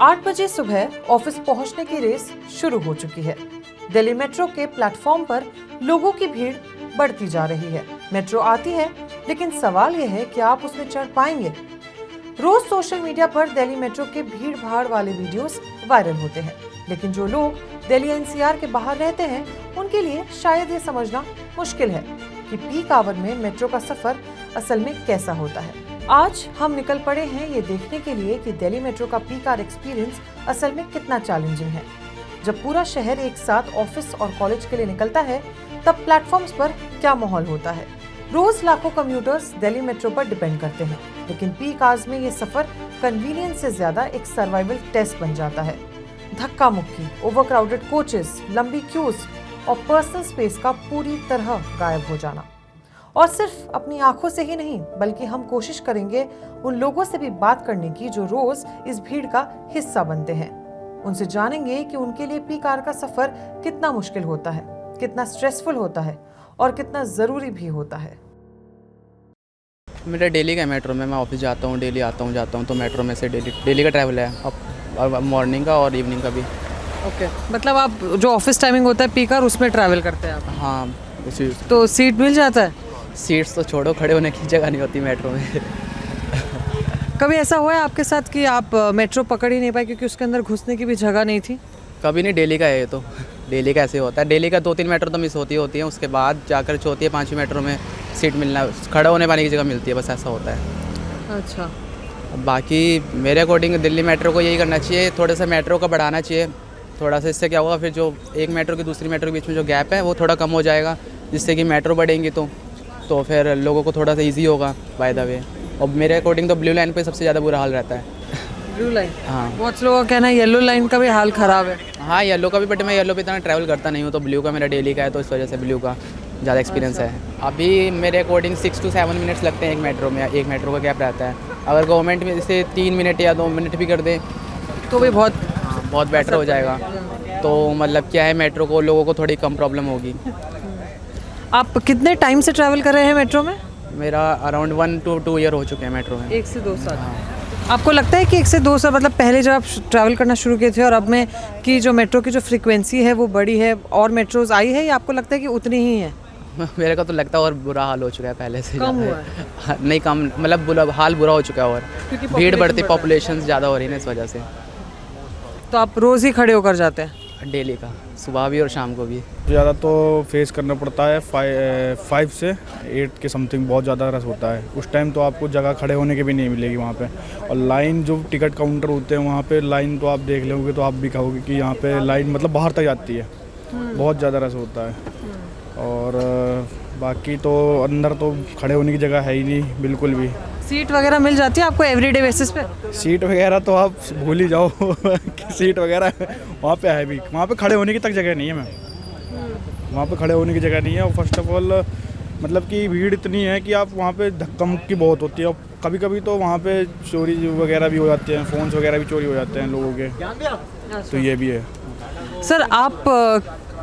8 बजे सुबह ऑफिस पहुंचने की रेस शुरू हो चुकी है। दिल्ली मेट्रो के प्लेटफॉर्म पर लोगों की भीड़ बढ़ती जा रही है। मेट्रो आती है, लेकिन सवाल यह है कि आप उसमें चढ़ पाएंगे। रोज सोशल मीडिया पर दिल्ली मेट्रो के भीड़ भाड़ वाले वीडियोस वायरल होते हैं, लेकिन जो लोग दिल्ली एनसीआर के बाहर रहते हैं, उनके लिए शायद ये समझना मुश्किल है कि पीक आवर में मेट्रो का सफर असल में कैसा होता है। आज हम निकल पड़े हैं ये देखने के लिए कि दिल्ली मेट्रो का पीक आवर एक्सपीरियंस असल में कितना चैलेंजिंग है। जब पूरा शहर एक साथ ऑफिस और कॉलेज के लिए निकलता है, तब प्लेटफॉर्म्स पर क्या माहौल होता है। रोज लाखों कम्यूटर्स दिल्ली मेट्रो पर डिपेंड करते हैं, लेकिन पीक आवर्स में ये सफर कन्वीनियंस से ज्यादा एक सर्वाइवल टेस्ट बन जाता है। धक्का मुक्की, ओवरक्राउडेड कोचेस, लंबी क्यूज और पर्सनल स्पेस का पूरी तरह गायब हो जाना। और सिर्फ अपनी आंखों से ही नहीं, बल्कि हम कोशिश करेंगे उन लोगों से भी बात करने की जो रोज इस भीड़ का हिस्सा बनते हैं। उनसे जानेंगे कि उनके लिए पीक आवर का सफर कितना मुश्किल होता है, कितना स्ट्रेसफुल होता है और कितना जरूरी भी होता है। मेरा डेली का मेट्रो में मैं ऑफिस जाता हूँ, डेली आता हूँ, तो मेट्रो में से डेली का ट्रैवल है, अब मॉर्निंग का और इवनिंग का भी। ओके, मतलब आप जो ऑफिस टाइमिंग होता है पीक आवर, उसमें ट्रैवल करते हैं आप? हाँ, उसी तो सीट मिल जाता है? सीट्स तो छोड़ो, खड़े होने की जगह नहीं होती मेट्रो में। कभी ऐसा हुआ है आपके साथ कि आप मेट्रो पकड़ ही नहीं पाए क्योंकि उसके अंदर घुसने की भी जगह नहीं थी? कभी नहीं, डेली का है ये तो। डेली का ऐसे होता है, डेली का 2-3 मेट्रो तो मिस होती है, उसके बाद जाकर चौथी या 5वीं मेट्रो में सीट मिलना, खड़ा होने पाने की जगह मिलती है, बस ऐसा होता है। अच्छा, बाकी मेरे अकॉर्डिंग दिल्ली मेट्रो को यही करना चाहिए, थोड़ा सा मेट्रो का बढ़ाना चाहिए थोड़ा सा। इससे क्या होगा, फिर जो एक मेट्रो की दूसरी मेट्रो के बीच में जो गैप है वो थोड़ा कम हो जाएगा, जिससे कि मेट्रो बढ़ेंगी तो फिर लोगों को थोड़ा सा ईजी होगा बाय द वे। और मेरे अकॉर्डिंग तो ब्लू लाइन पे सबसे ज़्यादा बुरा हाल रहता है। Blue line? हाँ, बहुत लोगों का कहना है येलो लाइन का भी हाल ख़राब है। हाँ, येलो का भी, बट मैं येलो पे इतना ट्रैवल करता नहीं हूँ, तो ब्लू का मेरा डेली का है, तो इस वजह से ब्लू का ज़्यादा एक्सपीरियंस है। अभी मेरे अकॉर्डिंग 6 to 7 मिनट्स लगते हैं एक मेट्रो में, एक मेट्रो का गैप रहता है। अगर गवर्नमेंट में जैसे 3 मिनट या 2 मिनट भी कर दे तो भी बहुत बेटर हो जाएगा। तो मतलब क्या है, मेट्रो को लोगों को थोड़ी कम प्रॉब्लम होगी। आप कितने टाइम से ट्रैवल कर रहे हैं मेट्रो में? मेरा अराउंड 1 to 2 ईयर हो चुके हैं मेट्रो में। 1 से 2 साल। आपको लगता है कि 1 से 2 साल, मतलब पहले जब आप ट्रैवल करना शुरू किए थे और अब में कि जो मेट्रो की जो फ्रीक्वेंसी है वो बढ़ी है और मेट्रोज आई है, या आपको लगता है कि उतनी ही है? मेरे को तो लगता है और बुरा हाल हो चुका है पहले से। कम हुआ है? हाँ, नहीं कम, मतलब हाल बुरा हो चुका है, और भीड़ बढ़ती, पॉपुलेशन ज़्यादा हो रही है इस वजह से। तो आप रोज़ ही खड़े होकर जाते हैं? डेली का, सुबह भी और शाम को भी। ज़्यादा तो फेस करना पड़ता है 5 से 8 के समथिंग बहुत ज़्यादा रश होता है। उस टाइम तो आपको जगह खड़े होने की भी नहीं मिलेगी वहाँ पे। और लाइन जो टिकट काउंटर होते हैं वहाँ पे लाइन तो आप देख लोगे तो आप भी कहोगे कि यहाँ पे लाइन मतलब बाहर तक जाती है, बहुत ज़्यादा रश होता है। और बाकी तो अंदर तो खड़े होने की जगह है ही नहीं बिल्कुल भी। सीट वगैरह मिल जाती है आपको एवरीडे बेसिस पे? सीट वगैरह तो आप भूल ही जाओ कि सीट वगैरह वहाँ पे है भी, वहाँ पे खड़े होने की तक जगह नहीं है मैम। वहाँ पे खड़े होने की जगह नहीं है। और फर्स्ट ऑफ ऑल मतलब कि भीड़ इतनी है कि आप वहाँ पे धक्का मुक्की बहुत होती है। और कभी कभी तो वहाँ पे चोरी वगैरह भी हो जाते हैं, फ़ोन्स वगैरह भी चोरी हो जाते हैं लोगों के, तो ये भी है। सर, आप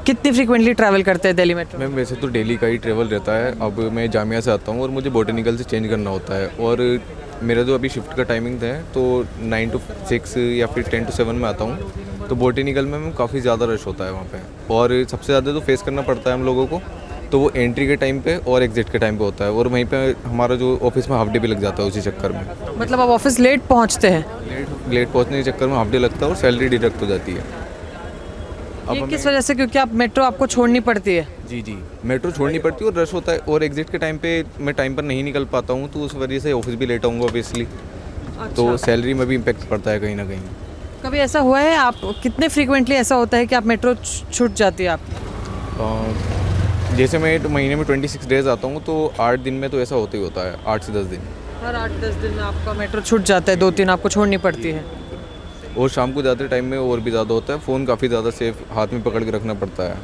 कितनी फ्रीक्वेंटली ट्रैवल करते हैं दिल्ली मेट्रो? मैम वैसे तो डेली का ही ट्रैवल रहता है। अब मैं जामिया से आता हूँ और मुझे बोटेनिकल से चेंज करना होता है, और मेरा जो अभी शिफ्ट का टाइमिंग है तो 9 to 6 या फिर 10 to 7 में आता हूँ। तो बोटेनिकल में काफ़ी ज़्यादा रश होता है वहाँ पे, और सबसे ज़्यादा तो फेस करना पड़ता है हम लोगों को, तो वो एंट्री के टाइम पे और एग्जिट के टाइम पे होता है। और वहीं पे हमारा जो ऑफिस में हाफ डे भी लग जाता है उसी चक्कर में। मतलब आप ऑफिस लेट पहुँचते हैं? लेट पहुँचने के चक्कर में हाफ डे लगता है और सैलरी डिडक्ट हो जाती है। ये किस वजह से? क्योंकि आप मेट्रो आपको छोड़नी पड़ती है? जी, मेट्रो छोड़नी पड़ती है और रश होता है, और एग्जिट के टाइम पे मैं टाइम पर नहीं निकल पाता हूँ, तो उस वजह से ऑफिस भी लेट आऊँगा ऑब्वियसली। तो सैलरी में भी इम्पेक्ट पड़ता है कहीं ना कहीं। कभी ऐसा हुआ है, आप कितने फ्रीक्वेंटली ऐसा होता है कि आप मेट्रो छूट जाती है आपकी? जैसे मैं महीने में 26 डेज आता हूँ, तो 8 दिन में तो ऐसा होता ही होता है, 8 से 10 दिन। हर 8-10 दिन में आपका मेट्रो छूट जाता है, 2-3 आपको छोड़नी पड़ती है। और शाम को जाते टाइम में और भी ज़्यादा होता है। फ़ोन काफ़ी ज़्यादा सेफ हाथ में पकड़ के रखना पड़ता है,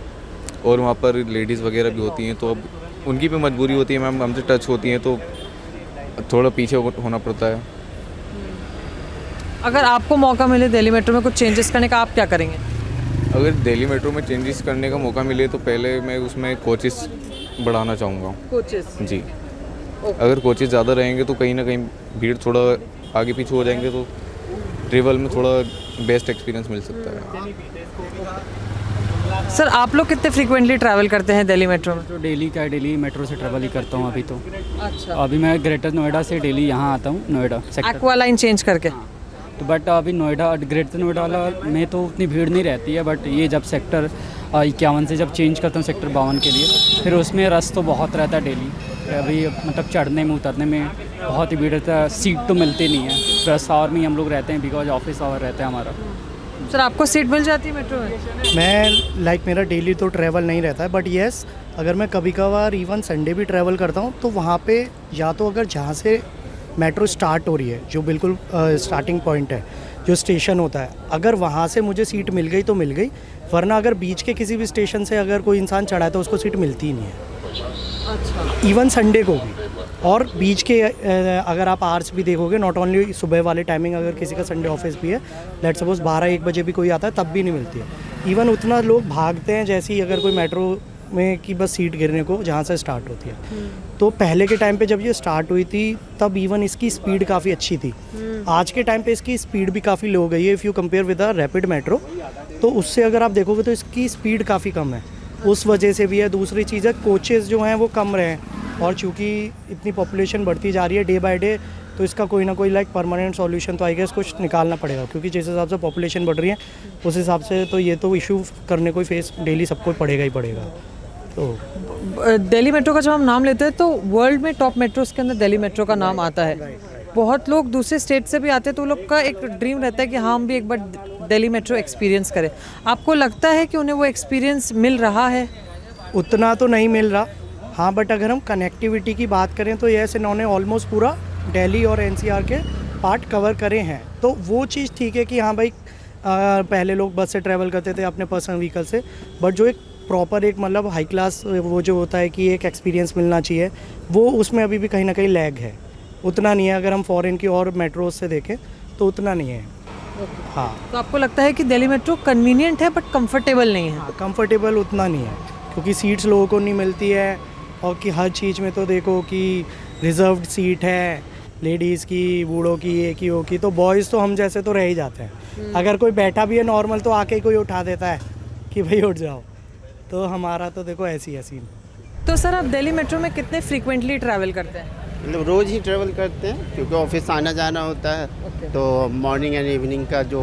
और वहाँ पर लेडीज़ वगैरह भी होती हैं, तो अब उनकी भी मजबूरी होती है मैम, हमसे टच होती हैं तो थोड़ा पीछे होना पड़ता है। अगर आपको मौका मिले दिल्ली मेट्रो में कुछ चेंजेस करने का, आप क्या करेंगे? अगर दिल्ली मेट्रो में चेंजेस करने का मौका मिले तो पहले मैं उसमें कोचेस बढ़ाना चाहूँगा। कोचेस? जी, अगर कोचेस ज़्यादा रहेंगे तो कहीं ना कहीं भीड़ थोड़ा आगे पीछे हो जाएंगे, तो ट्रेवल में थोड़ा बेस्ट एक्सपीरियंस मिल सकता है। सर आप लोग कितने फ्रीक्वेंटली ट्रैवल करते हैं दिल्ली मेट्रो में? तो डेली का डेली मेट्रो से ट्रैवल ही करता हूँ अभी तो। अच्छा, अभी मैं ग्रेटर नोएडा से डेली यहाँ आता हूँ, Noida sector. Aqua line change करके। तो बट अभी नोएडा ग्रेटर नोएडा वाला में तो उतनी भीड़ नहीं रहती है, बट ये जब सेक्टर 51 से जब चेंज करता हूँ सेक्टर 52 के लिए, फिर उसमें रश तो बहुत रहता है डेली। अभी मतलब चढ़ने में उतरने में बहुत ही भीड़ रहता है, सीट तो मिलती नहीं है। रश आवर में ही हम लोग रहते हैं, बिकॉज ऑफिस आवर रहता है हमारा। सर आपको सीट मिल जाती है मेट्रो में? मैं मेरा डेली तो ट्रैवल नहीं रहता है, बट येस अगर मैं कभी कभार इवन संडे भी ट्रैवल करता हूँ तो वहाँ पे या तो अगर जहाँ से मेट्रो स्टार्ट हो रही है, जो बिल्कुल स्टार्टिंग पॉइंट है, जो स्टेशन होता है, अगर वहाँ से मुझे सीट मिल गई तो मिल गई, वरना अगर बीच के किसी भी स्टेशन से अगर कोई इंसान चढ़ा है तो उसको सीट मिलती ही नहीं है। अच्छा, इवन संडे को भी। और बीच के अगर आप आवर्स भी देखोगे, नॉट ओनली सुबह वाले टाइमिंग, अगर किसी का संडे ऑफिस भी है, लेट सपोज 12-1 बजे भी कोई आता है तब भी नहीं मिलती है। इवन उतना लोग भागते हैं जैसे ही अगर कोई मेट्रो में की बस सीट गिरने को जहाँ से स्टार्ट होती है। तो पहले के टाइम पे जब ये स्टार्ट हुई थी तब इवन इसकी स्पीड काफ़ी अच्छी थी। आज के टाइम पे इसकी स्पीड भी काफ़ी लो हो गई है। If you compare with a rapid metro, तो उससे अगर आप देखोगे तो इसकी स्पीड काफ़ी कम है। उस वजह से भी है। दूसरी चीज़ है, कोचेज़ जो हैं वो कम रहे हैं, और चूँकि इतनी पॉपुलेशन बढ़ती जा रही है डे बाय डे, तो इसका कोई ना कोई परमानेंट सॉल्यूशन तो आई गेस कुछ निकालना पड़ेगा, क्योंकि जिस हिसाब से पॉपुलेशन बढ़ रही है उस हिसाब से तो ये तो इशू करने को फेस डेली सबको पड़ेगा ही पड़ेगा। तो दिल्ली मेट्रो का जब हम नाम लेते हैं तो वर्ल्ड में टॉप मेट्रोस के अंदर दिल्ली मेट्रो का नाम आता है। बहुत लोग दूसरे स्टेट से भी आते हैं, तो उन लोग का एक ड्रीम रहता है कि हाँ हम भी एक बार दिल्ली मेट्रो एक्सपीरियंस करें। आपको लगता है कि उन्हें वो एक्सपीरियंस मिल रहा है? उतना तो नहीं मिल रहा, हाँ, बट अगर हम कनेक्टिविटी की बात करें तो यस, इन्होंने ऑलमोस्ट पूरा दिल्ली और एनसीआर के पार्ट कवर करे हैं। तो वो चीज़ ठीक है कि हाँ भाई, पहले लोग बस से ट्रैवल करते थे अपने पर्सनल व्हीकल से, बट जो एक प्रॉपर एक मतलब हाई क्लास वो जो होता है कि एक एक्सपीरियंस मिलना चाहिए, वो उसमें अभी भी कहीं ना कहीं लैग है। उतना नहीं है। अगर हम फॉरेन की और मेट्रोज से देखें तो उतना नहीं है। हाँ, तो आपको लगता है कि दिल्ली मेट्रो कन्वीनियंट है बट कंफर्टेबल नहीं है? हाँ, कंफर्टेबल उतना नहीं है, क्योंकि सीट्स लोगों को नहीं मिलती है, और कि हर चीज़ में तो देखो कि रिजर्व्ड सीट है, लेडीज़ की, बूढ़ों की, एक ही हो की, तो बॉयज़ तो हम जैसे तो रह ही जाते हैं। अगर कोई बैठा भी है नॉर्मल तो आके कोई उठा देता है कि भाई उठ जाओ। तो हमारा तो देखो ऐसी है सीन। तो सर आप दिल्ली मेट्रो में कितने फ्रीक्वेंटली ट्रैवल करते हैं? मतलब रोज़ ही ट्रैवल करते हैं, क्योंकि ऑफिस आना जाना होता है। तो मॉर्निंग एंड इवनिंग का जो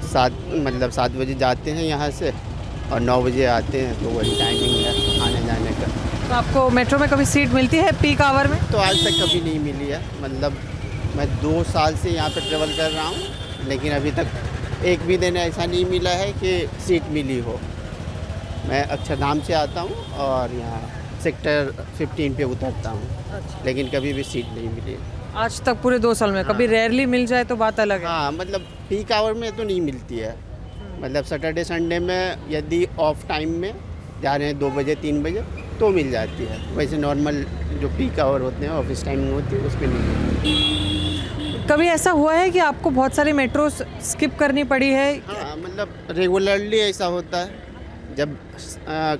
7 बजे जाते हैं यहाँ से और 9 बजे आते हैं, तो वही टाइमिंग है आने जाने का। तो आपको मेट्रो में कभी सीट मिलती है पीक आवर में? तो आज तक कभी नहीं मिली है। मतलब मैं 2 साल से यहाँ पे ट्रैवल कर रहा हूँ, लेकिन अभी तक एक भी दिन ऐसा नहीं मिला है कि सीट मिली हो। मैं अक्षरधाम से आता हूँ और यहाँ सेक्टर 15 पे उतरता हूँ। लेकिन कभी भी सीट नहीं मिली आज तक पूरे 2 साल में? कभी रेयरली मिल जाए तो बात अलग है। हाँ, मतलब पीक आवर में तो नहीं मिलती है। मतलब सैटरडे संडे में यदि ऑफ टाइम में जा रहे हैं 2 बजे 3 बजे तो मिल जाती है। वैसे नॉर्मल जो पीक आवर होते हैं, ऑफिस टाइमिंग होती है, उस पर नहीं मिलती। कभी ऐसा हुआ है कि आपको बहुत सारी मेट्रो स्किप करनी पड़ी है? हाँ, मतलब रेगुलरली ऐसा होता है। जब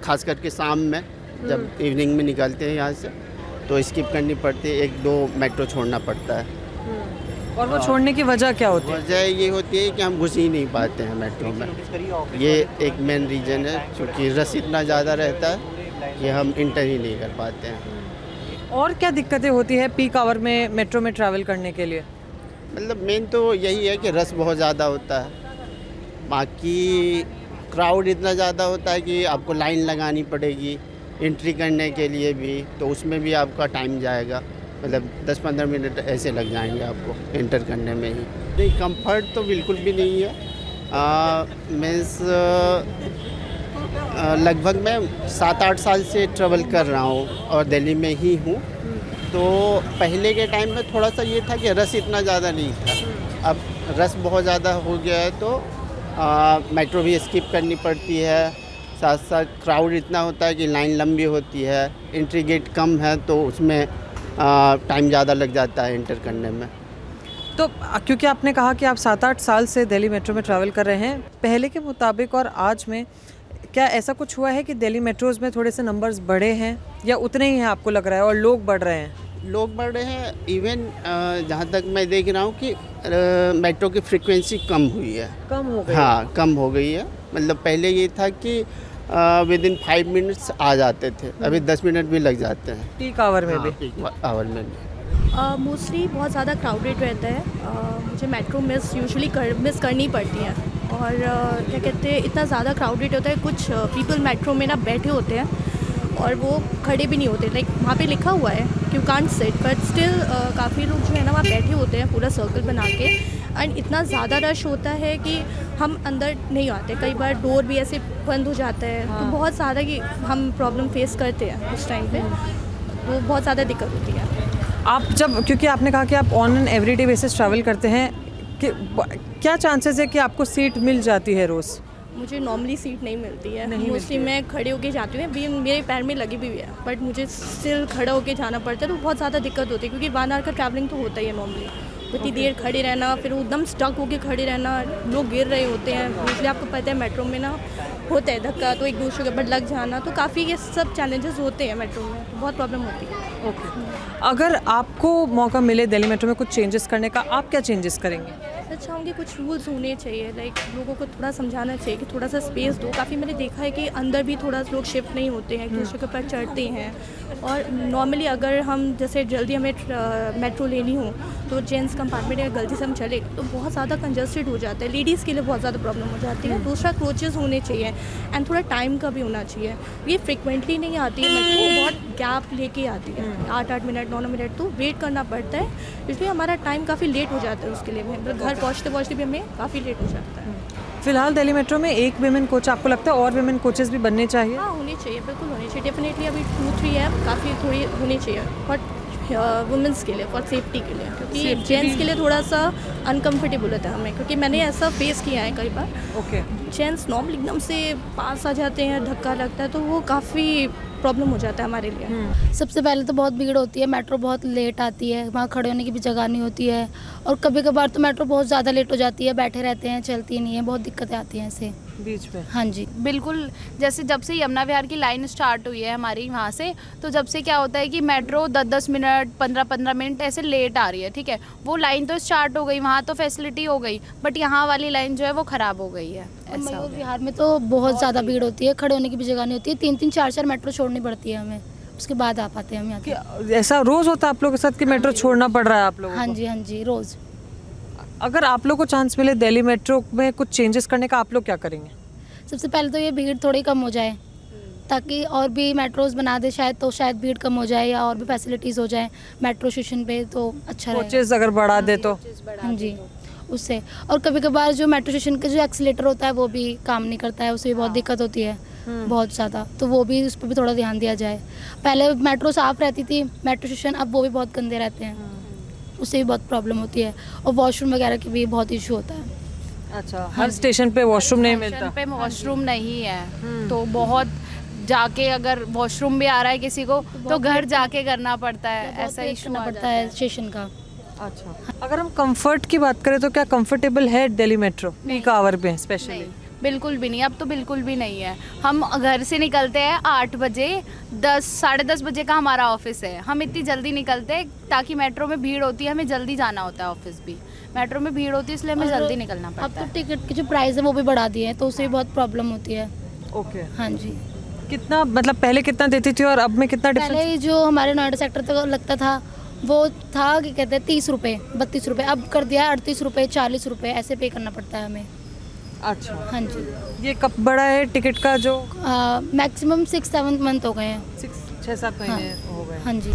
खास करके शाम में जब इवनिंग में निकलते हैं यहाँ से तो स्किप करनी पड़ती है, 1-2 मेट्रो छोड़ना पड़ता है। और वो छोड़ने की वजह क्या होती है? वजह ये होती है कि हम घुस ही नहीं पाते हैं मेट्रो में। ये एक मेन रीज़न है, क्योंकि रश इतना ज़्यादा रहता है कि हम इंटर ही नहीं कर पाते हैं। और क्या दिक्कतें होती है पीक आवर में मेट्रो में ट्रैवल करने के लिए? मतलब मेन तो यही है कि रश बहुत ज़्यादा होता है। बाकी क्राउड इतना ज़्यादा होता है कि आपको लाइन लगानी पड़ेगी एंट्री करने के लिए भी, तो उसमें भी आपका टाइम जाएगा। मतलब 10-15 मिनट ऐसे लग जाएंगे आपको एंटर करने में ही। नहीं, कंफर्ट तो बिल्कुल भी नहीं है। मीन्स लगभग मैं 7-8 साल से ट्रैवल कर रहा हूँ और दिल्ली में ही हूँ। तो पहले के टाइम में थोड़ा सा ये था कि रश इतना ज़्यादा नहीं था। अब रश बहुत ज़्यादा हो गया है, तो मेट्रो भी स्किप करनी पड़ती है। साथ साथ क्राउड इतना होता है कि लाइन लंबी होती है, एंट्री गेट कम है, तो उसमें टाइम ज़्यादा लग जाता है एंटर करने में। तो क्योंकि आपने कहा कि आप 7-8 साल से दिल्ली मेट्रो में ट्रैवल कर रहे हैं, पहले के मुताबिक और आज में क्या ऐसा कुछ हुआ है कि दिल्ली मेट्रोज़ में थोड़े से नंबर्स बढ़े हैं या उतने ही हैं आपको लग रहा है, और लोग बढ़ रहे हैं? लोग बढ़ रहे हैं। इवन जहाँ तक मैं देख रहा हूँ कि मेट्रो की फ्रीक्वेंसी कम हुई है। कम हो गई? हाँ, कम हो गई है। मतलब पहले ये था कि विद इन 5 मिनट्स आ जाते थे, अभी 10 मिनट भी लग जाते हैं पीक आवर में भी? पीक आवर में भी। मोस्टली बहुत ज़्यादा क्राउडेड रहता है। मुझे मेट्रो मिस करनी पड़ती है। और क्या कहते हैं, इतना ज़्यादा क्राउडेड होता है, कुछ पीपल मेट्रो में ना बैठे होते हैं और वो खड़े भी नहीं होते। लाइक वहाँ पे लिखा हुआ है कि you can't sit, but still काफ़ी लोग जो है ना वहाँ बैठे होते हैं पूरा सर्कल बना के। एंड इतना ज़्यादा रश होता है कि हम अंदर नहीं आते। कई बार डोर भी ऐसे बंद हो जाता है। तो बहुत ज़्यादा कि हम प्रॉब्लम फेस करते हैं उस टाइम पे, तो बहुत ज़्यादा दिक्कत होती है। आप जब, क्योंकि आपने कहा कि आप on an everyday basis travel करते हैं, कि क्या चांसेस है कि आपको सीट मिल जाती है रोज़? मुझे नॉर्मली सीट नहीं मिलती है। नहीं मोस्टली मिलती है। मैं खड़े होके जाती हूँ। भी मेरे पैर में लगी भी हुई है, बट मुझे स्टिल खड़ा होके जाना पड़ता है, तो बहुत ज़्यादा दिक्कत होती है। क्योंकि 1 आवर का ट्रैवलिंग तो होता ही है नॉर्मली। उतनी देर खड़े रहना, फिर एकदम स्टक होके खड़े रहना, लोग गिर रहे होते हैं। मोस्टली आपको पता है मेट्रो में ना होता है धक्का, तो एक दूसरे के ऊपर लग जाना, तो काफ़ी ये सब चैलेंजेस होते हैं मेट्रो में, तो बहुत प्रॉब्लम होती है। अगर आपको मौका मिले दिल्ली मेट्रो में कुछ चेंजेस करने का, आप क्या चेंजेस करेंगे? मैं चाहूँगी कुछ रूल्स होने चाहिए। लाइक लोगों को थोड़ा समझाना चाहिए कि थोड़ा सा स्पेस दो। काफ़ी मैंने देखा है कि अंदर भी थोड़ा लोग शिफ्ट नहीं होते हैं, एक दूसरे के ऊपर चढ़ते हैं। और नॉर्मली अगर हम जैसे जल्दी हमें मेट्रो लेनी हो तो जेंट्स कंपार्टमेंट में गलती से हम चले तो बहुत ज़्यादा कंजस्टेड हो जाता है। लेडीज़ के लिए बहुत ज़्यादा प्रॉब्लम हो जाती है। दूसरा कोचेज़ होने चाहिए एंड थोड़ा टाइम का भी होना चाहिए। ये फ्रिक्वेंटली नहीं आती है मेट्रो, बहुत गैप लेके आती है, 8-8 मिनट 9 मिनट, तो वेट करना पड़ता है। इसलिए हमारा टाइम काफ़ी लेट हो जाता है उसके लिए भी। मतलब घर पहुँचते भी हमें काफ़ी लेट हो जाता है। फिलहाल दिल्ली मेट्रो में एक विमेन कोच, आपको लगता है और विमेन कोचेस भी बनने चाहिए? हाँ, होनी चाहिए, बिल्कुल होनी चाहिए। डेफिनेटली अभी 2-3 है, काफ़ी थोड़ी होनी चाहिए बट वुमेंस के लिए, फॉर सेफ्टी के लिए। क्योंकि जेंट्स के लिए थोड़ा सा अनकम्फर्टेबल होता है हमें, क्योंकि मैंने ऐसा फेस किया है कई बार। ओके। जेंट्स नॉर्मली एकदम से पास आ जाते हैं, धक्का लगता है, तो वो काफ़ी प्रॉब्लम हो जाता है हमारे लिए। सबसे पहले तो बहुत भीड़ होती है, मेट्रो बहुत लेट आती है, वहाँ खड़े होने की भी जगह नहीं होती है। और कभी कभार तो मेट्रो बहुत ज़्यादा लेट हो जाती है, बैठे रहते हैं, चलती नहीं है, बहुत दिक्कतें आती हैं ऐसे बीच में। हाँ जी, बिल्कुल। जैसे जब से यमुना विहार की लाइन स्टार्ट हुई है हमारी वहाँ से, तो जब से क्या होता है कि मेट्रो 10-10 मिनट 15-15 मिनट ऐसे लेट आ रही है। ठीक है, वो लाइन तो स्टार्ट हो गई, वहाँ तो फैसिलिटी हो गई, बट यहाँ वाली लाइन जो है वो ख़राब हो गई है। ऐसा हो मयूर गया। विहार में तो बहुत ज़्यादा भीड़ होती है, खड़े होने की भी जगह नहीं होती है। 3-3 4-4 मेट्रो छोड़नी पड़ती है हमें, उसके बाद आ पाते हैं हम यहाँ कि के। ऐसा रोज़ होता है आप लोगों के साथ कि मेट्रो छोड़ना पड़ रहा है आप लोगों हाँ को? जी, हाँ जी, रोज़। अगर आप लोग को चांस मिले दिल्ली मेट्रो में कुछ चेंजेस करने का, आप लोग क्या करेंगे? सबसे पहले तो ये भीड़ थोड़ी कम हो जाए, ताकि और भी मेट्रोज़ बना दे शायद, तो शायद भीड़ कम हो जाए या और भी फैसिलिटीज़ हो जाए मेट्रो स्टेशन पे, तो अच्छा रहेगा। कोचेस अगर बढ़ा दे तो? हाँ जी, उससे। और कभी कभार जो मेट्रो स्टेशन का जो एक्सीलेटर होता है वो भी काम नहीं करता है, उससे भी बहुत दिक्कत होती है बहुत ज़्यादा, तो वो भी, उस पर भी थोड़ा ध्यान दिया जाए। पहले मेट्रो साफ़ रहती थी मेट्रो स्टेशन, अब वो भी बहुत गंदे रहते हैं, उससे भी बहुत प्रॉब्लम होती है। और वॉशरूम वगैरह की भी बहुत इशू होता है। अच्छा, हर स्टेशन पे वॉशरूम नहीं मिलता? स्टेशन पे वॉशरूम नहीं है, तो बहुत जाके अगर वॉशरूम भी आ रहा है किसी को तो घर जाके करना पड़ता है, ऐसा इशू करना पड़ता है स्टेशन का। अच्छा, अगर हम कंफर्ट की बात करें तो क्या कंफर्टेबल है दिल्ली मेट्रो पीक आवर पे स्पेशली? बिल्कुल भी नहीं, अब तो बिल्कुल भी नहीं है। हम घर से निकलते हैं 8 बजे, 10 साढ़े 10 बजे का हमारा ऑफिस है, हम इतनी जल्दी निकलते हैं ताकि मेट्रो में भीड़ होती है, हमें जल्दी जाना होता है ऑफिस भी, मेट्रो में भीड़ होती है इसलिए हमें जल्दी निकलना अब पड़ता तो है। टिकट की जो प्राइस है वो भी बढ़ा दिए हैं, तो उससे भी बहुत प्रॉब्लम होती है। ओके। हाँ जी, कितना, मतलब पहले कितना देती थी और अब में कितना डिफरेंस? पहले जो हमारे नोएडा सेक्टर तक लगता था वो था कि कहते हैं 30 रुपये 32 रुपये, अब कर दिया 38 रुपये 40 रुपये, ऐसे पे करना पड़ता है हमें। अच्छा, हाँ जी, ये कब बड़ा है टिकट का जो? मैक्सिमम 6-7 मंथ हो गए हैं। 6-7 महीने हो गए। हाँ जी,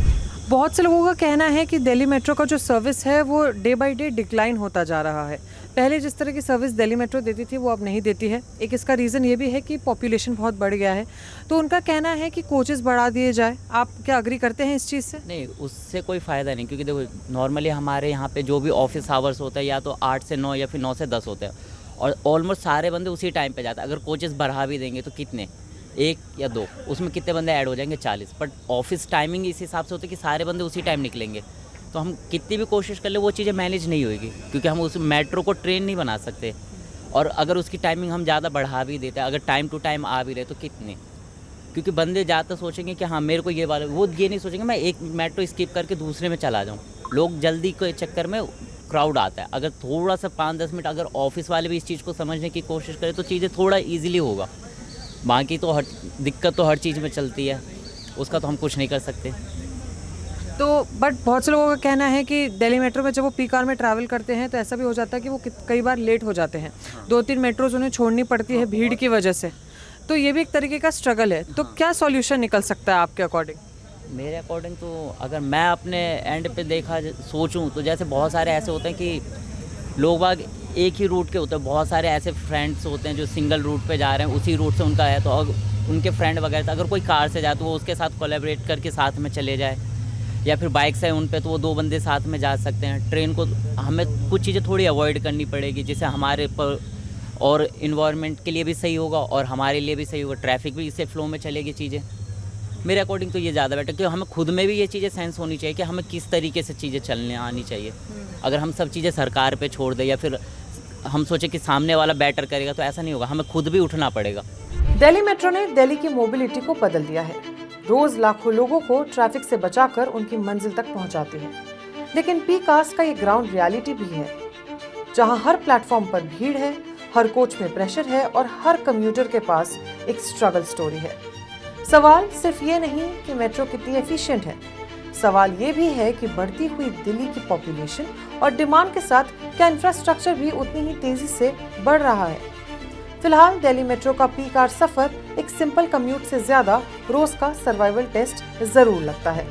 बहुत से लोगों का कहना है कि दिल्ली मेट्रो का जो सर्विस है वो डे बाय डे डिक्लाइन होता जा रहा है। पहले जिस तरह की सर्विस दिल्ली मेट्रो देती थी वो अब नहीं देती है। एक इसका रीज़न ये भी है कि पॉपुलेशन बहुत बढ़ गया है, तो उनका कहना है कि कोचेस बढ़ा दिए जाए। आप क्या अग्री करते हैं इस चीज़ से? नहीं, उससे कोई फ़ायदा नहीं, क्योंकि देखो नॉर्मली हमारे यहाँ पे जो भी ऑफिस आवर्स होता है या तो 8 से 9 या फिर 9 से 10 होते हैं, और ऑलमोस्ट सारे बंदे उसी टाइम पे जाते हैं। अगर कोचेस बढ़ा भी देंगे तो कितने, 1 या 2, उसमें कितने बंदे ऐड हो जाएंगे? 40। बट ऑफिस टाइमिंग इस हिसाब से होती है कि सारे बंदे उसी टाइम निकलेंगे, तो हम कितनी भी कोशिश कर ले वो चीज़ें मैनेज नहीं होएगी, क्योंकि हम उस मेट्रो को ट्रेन नहीं बना सकते। और अगर उसकी टाइमिंग हम ज़्यादा बढ़ा भी देते हैं, अगर टाइम टू टाइम आ भी रहे तो कितने, क्योंकि बंदे ज़्यादातर सोचेंगे कि हाँ मेरे को ये वाला, वो ये नहीं सोचेंगे मैं एक मेट्रो स्किप करके दूसरे में चला जाऊँ। लोग जल्दी के चक्कर में क्राउड आता है। अगर थोड़ा सा 5-10 मिनट अगर ऑफिस वाले भी इस चीज़ को समझने की कोशिश करें तो चीज़ें थोड़ा ईजिली होगा। बाकी तो दिक्कत तो हर चीज़ में चलती है, उसका तो हम कुछ नहीं कर सकते। तो बट बहुत से लोगों का कहना है कि दिल्ली मेट्रो में जब वो पीक आवर में ट्रैवल करते हैं तो ऐसा भी हो जाता है कि वो कई बार लेट हो जाते हैं। 2-3 मेट्रोज उन्हें छोड़नी पड़ती है भीड़ की वजह से, तो ये भी एक तरीके का स्ट्रगल है। तो क्या सॉल्यूशन निकल सकता है आपके अकॉर्डिंग? मेरे अकॉर्डिंग तो अगर मैं अपने एंड पे सोचूं तो जैसे बहुत सारे ऐसे होते हैं कि लोग बाग एक ही रूट के होते हैं। बहुत सारे ऐसे फ्रेंड्स होते हैं जो सिंगल रूट पे जा रहे हैं, उसी रूट से उनका है, तो उनके फ्रेंड वगैरह तो अगर कोई कार से जाए तो वो उसके साथ कोलैबोरेट करके साथ में चले जाए, या फिर बाइक से उन पे तो वो 2 बंदे साथ में जा सकते हैं। ट्रेन को हमें कुछ चीज़ें थोड़ी अवॉइड करनी पड़ेगी जिससे हमारे पर और इन्वायरमेंट के लिए भी सही होगा और हमारे लिए भी सही होगा, ट्रैफिक भी इससे फ्लो में चलेगी चीज़ें। मेरे अकॉर्डिंग तो ये ज़्यादा बेटर, क्योंकि हमें खुद में भी ये चीज़ें सेंस होनी चाहिए कि हमें किस तरीके से चीज़ें चलने आनी चाहिए। अगर हम सब चीज़ें सरकार पे छोड़ दें या फिर हम सोचें कि सामने वाला बेटर करेगा तो ऐसा नहीं होगा, हमें खुद भी उठना पड़ेगा। दिल्ली मेट्रो ने दिल्ली की मोबिलिटी को बदल दिया है। रोज लाखों लोगों को ट्रैफिक से बचाकर उनकी मंजिल तक पहुंचाती है। लेकिन पीक आवर्स का ये ग्राउंड रियलिटी भी है, जहां हर प्लेटफॉर्म पर भीड़ है, हर कोच में प्रेशर है और हर कम्यूटर के पास एक स्ट्रगल स्टोरी है। सवाल सिर्फ ये नहीं कि मेट्रो कितनी एफिशिएंट है, सवाल ये भी है कि बढ़ती हुई दिल्ली की पॉपुलेशन और डिमांड के साथ क्या इंफ्रास्ट्रक्चर भी उतनी ही तेजी से बढ़ रहा है। फिलहाल दिल्ली मेट्रो का पीक आवर सफर एक सिंपल कम्यूट से ज्यादा रोज का सर्वाइवल टेस्ट जरूर लगता है।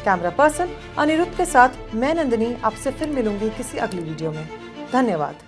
कैमरा पर्सन अनिरुद्ध के साथ मैं नंदिनी आपसे फिर मिलूंगी किसी अगली वीडियो में। धन्यवाद।